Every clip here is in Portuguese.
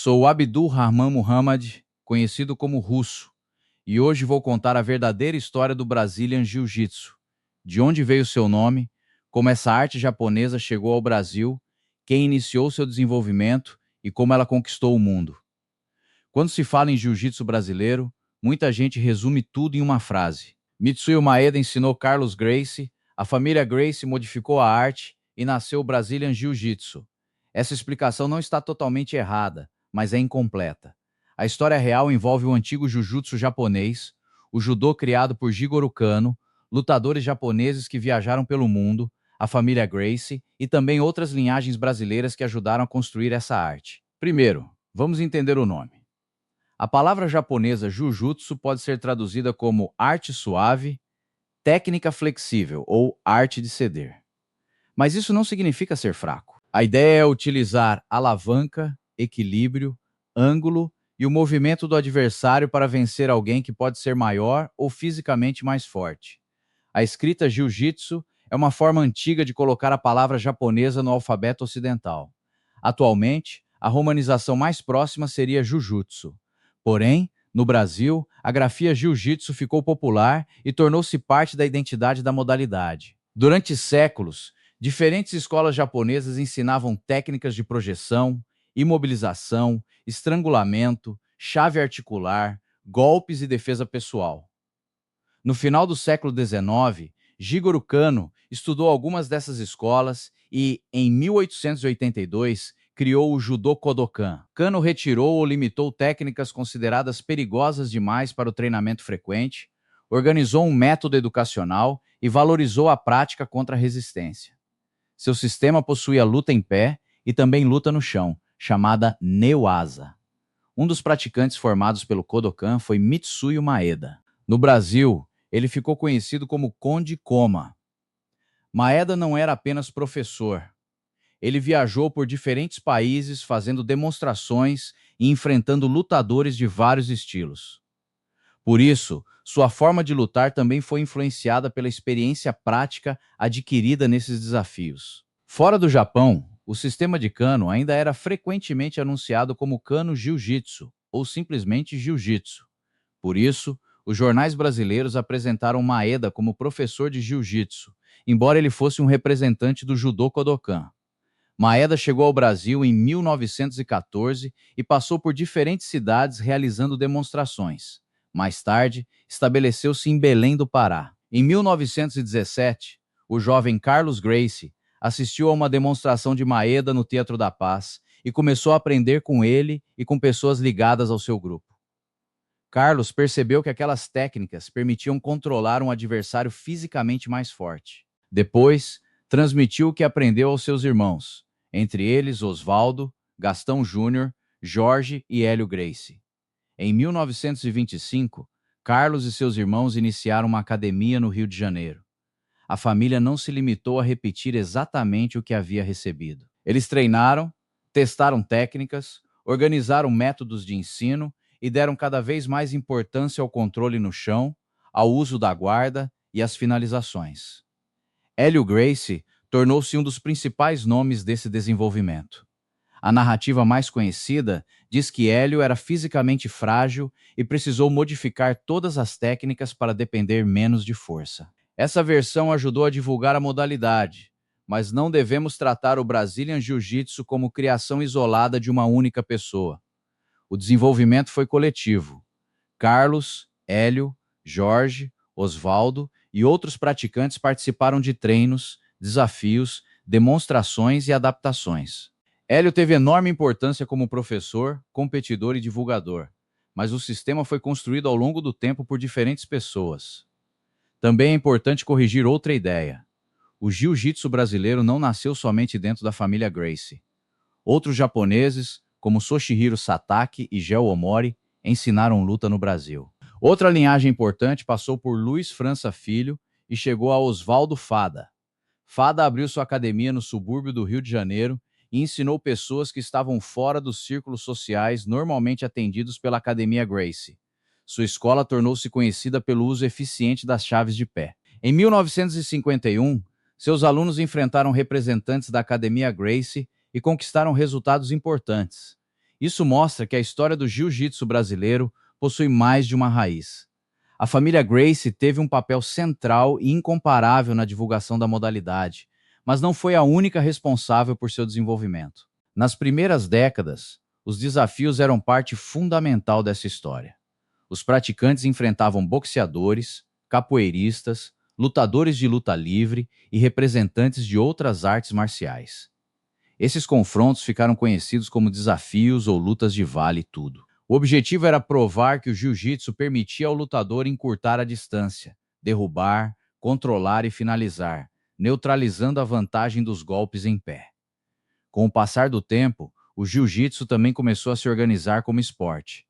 Sou Abdul Rahman Muhammad, conhecido como Russo, e hoje vou contar a verdadeira história do Brazilian Jiu-Jitsu, de onde veio seu nome, como essa arte japonesa chegou ao Brasil, quem iniciou seu desenvolvimento e como ela conquistou o mundo. Quando se fala em jiu-jitsu brasileiro, muita gente resume tudo em uma frase. Mitsuyo Maeda ensinou Carlos Gracie, a família Gracie modificou a arte e nasceu o Brazilian Jiu-Jitsu. Essa explicação não está totalmente errada, mas é incompleta. A história real envolve o antigo Jujutsu japonês, o judô criado por Jigoro Kano, lutadores japoneses que viajaram pelo mundo, a família Gracie e também outras linhagens brasileiras que ajudaram a construir essa arte. Primeiro, vamos entender o nome. A palavra japonesa Jujutsu pode ser traduzida como arte suave, técnica flexível ou arte de ceder. Mas isso não significa ser fraco. A ideia é utilizar alavanca, equilíbrio, ângulo e o movimento do adversário para vencer alguém que pode ser maior ou fisicamente mais forte. A escrita Jiu-Jitsu é uma forma antiga de colocar a palavra japonesa no alfabeto ocidental. Atualmente, a romanização mais próxima seria Jujutsu. Porém, no Brasil, a grafia Jiu-Jitsu ficou popular e tornou-se parte da identidade da modalidade. Durante séculos, diferentes escolas japonesas ensinavam técnicas de projeção, imobilização, estrangulamento, chave articular, golpes e defesa pessoal. No final do século XIX, Jigoro Kano estudou algumas dessas escolas e, em 1882, criou o Judô Kodokan. Kano retirou ou limitou técnicas consideradas perigosas demais para o treinamento frequente, organizou um método educacional e valorizou a prática contra a resistência. Seu sistema possuía luta em pé e também luta no chão, chamada Newaza. Um dos praticantes formados pelo Kodokan foi Mitsuyo Maeda. No Brasil, ele ficou conhecido como Conde Koma. Maeda não era apenas professor. Ele viajou por diferentes países fazendo demonstrações e enfrentando lutadores de vários estilos. Por isso, sua forma de lutar também foi influenciada pela experiência prática adquirida nesses desafios. Fora do Japão, o sistema de Kano ainda era frequentemente anunciado como Kano Jiu-Jitsu ou simplesmente Jiu-Jitsu. Por isso, os jornais brasileiros apresentaram Maeda como professor de Jiu-Jitsu, embora ele fosse um representante do Judô Kodokan. Maeda chegou ao Brasil em 1914 e passou por diferentes cidades realizando demonstrações. Mais tarde, estabeleceu-se em Belém do Pará. Em 1917, o jovem Carlos Gracie assistiu a uma demonstração de Maeda no Teatro da Paz e começou a aprender com ele e com pessoas ligadas ao seu grupo. Carlos percebeu que aquelas técnicas permitiam controlar um adversário fisicamente mais forte. Depois, transmitiu o que aprendeu aos seus irmãos, entre eles Osvaldo, Gastão Júnior, Jorge e Hélio Gracie. Em 1925, Carlos e seus irmãos iniciaram uma academia no Rio de Janeiro. A família não se limitou a repetir exatamente o que havia recebido. Eles treinaram, testaram técnicas, organizaram métodos de ensino e deram cada vez mais importância ao controle no chão, ao uso da guarda e às finalizações. Hélio Gracie tornou-se um dos principais nomes desse desenvolvimento. A narrativa mais conhecida diz que Hélio era fisicamente frágil e precisou modificar todas as técnicas para depender menos de força. Essa versão ajudou a divulgar a modalidade, mas não devemos tratar o Brazilian Jiu-Jitsu como criação isolada de uma única pessoa. O desenvolvimento foi coletivo. Carlos, Hélio, Jorge, Osvaldo e outros praticantes participaram de treinos, desafios, demonstrações e adaptações. Hélio teve enorme importância como professor, competidor e divulgador, mas o sistema foi construído ao longo do tempo por diferentes pessoas. Também é importante corrigir outra ideia. O jiu-jitsu brasileiro não nasceu somente dentro da família Gracie. Outros japoneses, como Soshihiro Satake e Geo Omori, ensinaram luta no Brasil. Outra linhagem importante passou por Luiz França Filho e chegou a Osvaldo Fada. Fada abriu sua academia no subúrbio do Rio de Janeiro e ensinou pessoas que estavam fora dos círculos sociais normalmente atendidos pela Academia Gracie. Sua escola tornou-se conhecida pelo uso eficiente das chaves de pé. Em 1951, seus alunos enfrentaram representantes da Academia Gracie e conquistaram resultados importantes. Isso mostra que a história do jiu-jitsu brasileiro possui mais de uma raiz. A família Gracie teve um papel central e incomparável na divulgação da modalidade, mas não foi a única responsável por seu desenvolvimento. Nas primeiras décadas, os desafios eram parte fundamental dessa história. Os praticantes enfrentavam boxeadores, capoeiristas, lutadores de luta livre e representantes de outras artes marciais. Esses confrontos ficaram conhecidos como desafios ou lutas de vale tudo. O objetivo era provar que o jiu-jitsu permitia ao lutador encurtar a distância, derrubar, controlar e finalizar, neutralizando a vantagem dos golpes em pé. Com o passar do tempo, o jiu-jitsu também começou a se organizar como esporte.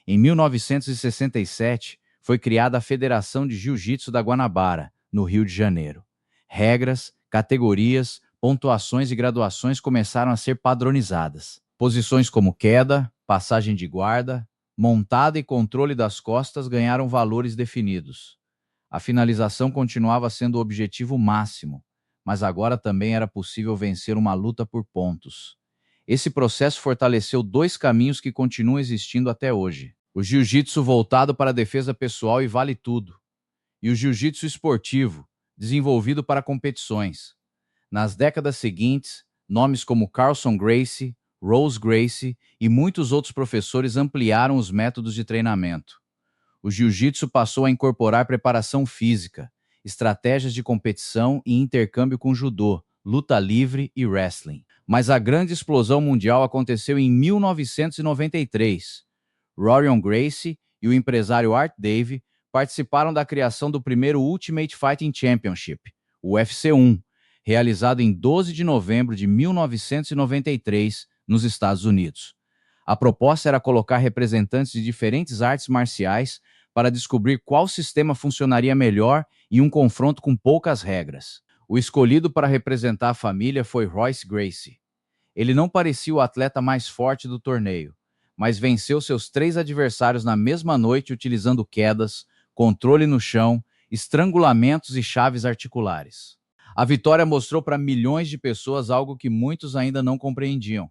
Em 1967, foi criada a Federação de Jiu-Jitsu da Guanabara, no Rio de Janeiro. Regras, categorias, pontuações e graduações começaram a ser padronizadas. Posições como queda, passagem de guarda, montada e controle das costas ganharam valores definidos. A finalização continuava sendo o objetivo máximo, mas agora também era possível vencer uma luta por pontos. Esse processo fortaleceu dois caminhos que continuam existindo até hoje: o jiu-jitsu voltado para a defesa pessoal e vale tudo, e o jiu-jitsu esportivo, desenvolvido para competições. Nas décadas seguintes, nomes como Carlson Gracie, Rose Gracie e muitos outros professores ampliaram os métodos de treinamento. O jiu-jitsu passou a incorporar preparação física, estratégias de competição e intercâmbio com judô, luta livre e wrestling. Mas a grande explosão mundial aconteceu em 1993. Rorion Gracie e o empresário Art Davie participaram da criação do primeiro Ultimate Fighting Championship, o UFC 1, realizado em 12 de novembro de 1993, nos Estados Unidos. A proposta era colocar representantes de diferentes artes marciais para descobrir qual sistema funcionaria melhor em um confronto com poucas regras. O escolhido para representar a família foi Royce Gracie. Ele não parecia o atleta mais forte do torneio, mas venceu seus 3 adversários na mesma noite utilizando quedas, controle no chão, estrangulamentos e chaves articulares. A vitória mostrou para milhões de pessoas algo que muitos ainda não compreendiam.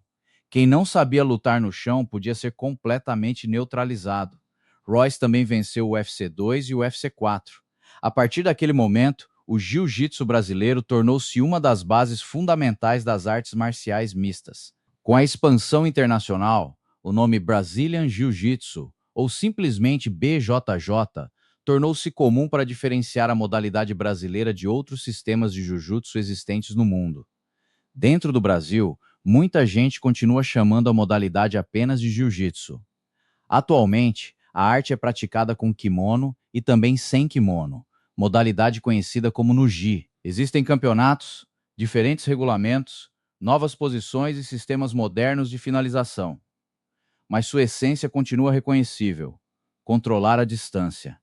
Quem não sabia lutar no chão podia ser completamente neutralizado. Royce também venceu o UFC 2 e o UFC 4. A partir daquele momento, o jiu-jitsu brasileiro tornou-se uma das bases fundamentais das artes marciais mistas. Com a expansão internacional, o nome Brazilian Jiu-Jitsu, ou simplesmente BJJ, tornou-se comum para diferenciar a modalidade brasileira de outros sistemas de jiu-jitsu existentes no mundo. Dentro do Brasil, muita gente continua chamando a modalidade apenas de jiu-jitsu. Atualmente, a arte é praticada com kimono e também sem kimono, modalidade conhecida como no-gi. Existem campeonatos, diferentes regulamentos, novas posições e sistemas modernos de finalização. Mas sua essência continua reconhecível: controlar a distância,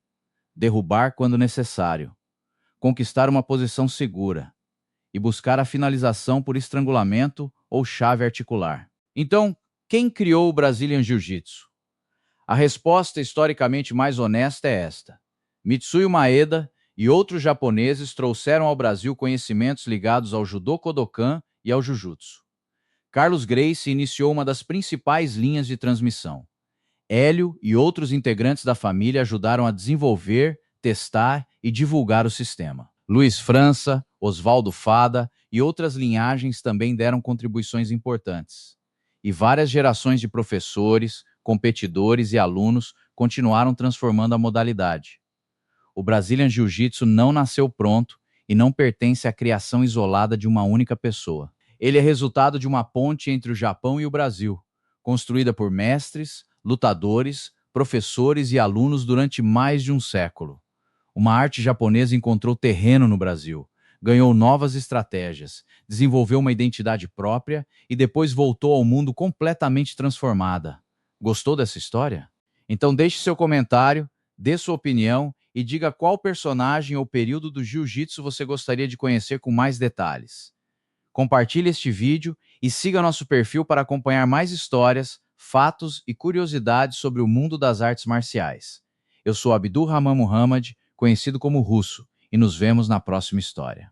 derrubar quando necessário, conquistar uma posição segura e buscar a finalização por estrangulamento ou chave articular. Então, quem criou o Brazilian Jiu-Jitsu? A resposta historicamente mais honesta é esta: Mitsuyo Maeda e outros japoneses trouxeram ao Brasil conhecimentos ligados ao Judô Kodokan e ao Jujutsu. Carlos Gracie iniciou uma das principais linhas de transmissão. Hélio e outros integrantes da família ajudaram a desenvolver, testar e divulgar o sistema. Luiz França, Oswaldo Fada e outras linhagens também deram contribuições importantes. E várias gerações de professores, competidores e alunos continuaram transformando a modalidade. O Brazilian Jiu-Jitsu não nasceu pronto e não pertence à criação isolada de uma única pessoa. Ele é resultado de uma ponte entre o Japão e o Brasil, construída por mestres, lutadores, professores e alunos durante mais de um século. Uma arte japonesa encontrou terreno no Brasil, ganhou novas estratégias, desenvolveu uma identidade própria e depois voltou ao mundo completamente transformada. Gostou dessa história? Então deixe seu comentário, dê sua opinião e diga qual personagem ou período do jiu-jitsu você gostaria de conhecer com mais detalhes. Compartilhe este vídeo e siga nosso perfil para acompanhar mais histórias, fatos e curiosidades sobre o mundo das artes marciais. Eu sou Abdul Rahman Muhammad, conhecido como Russo, e nos vemos na próxima história.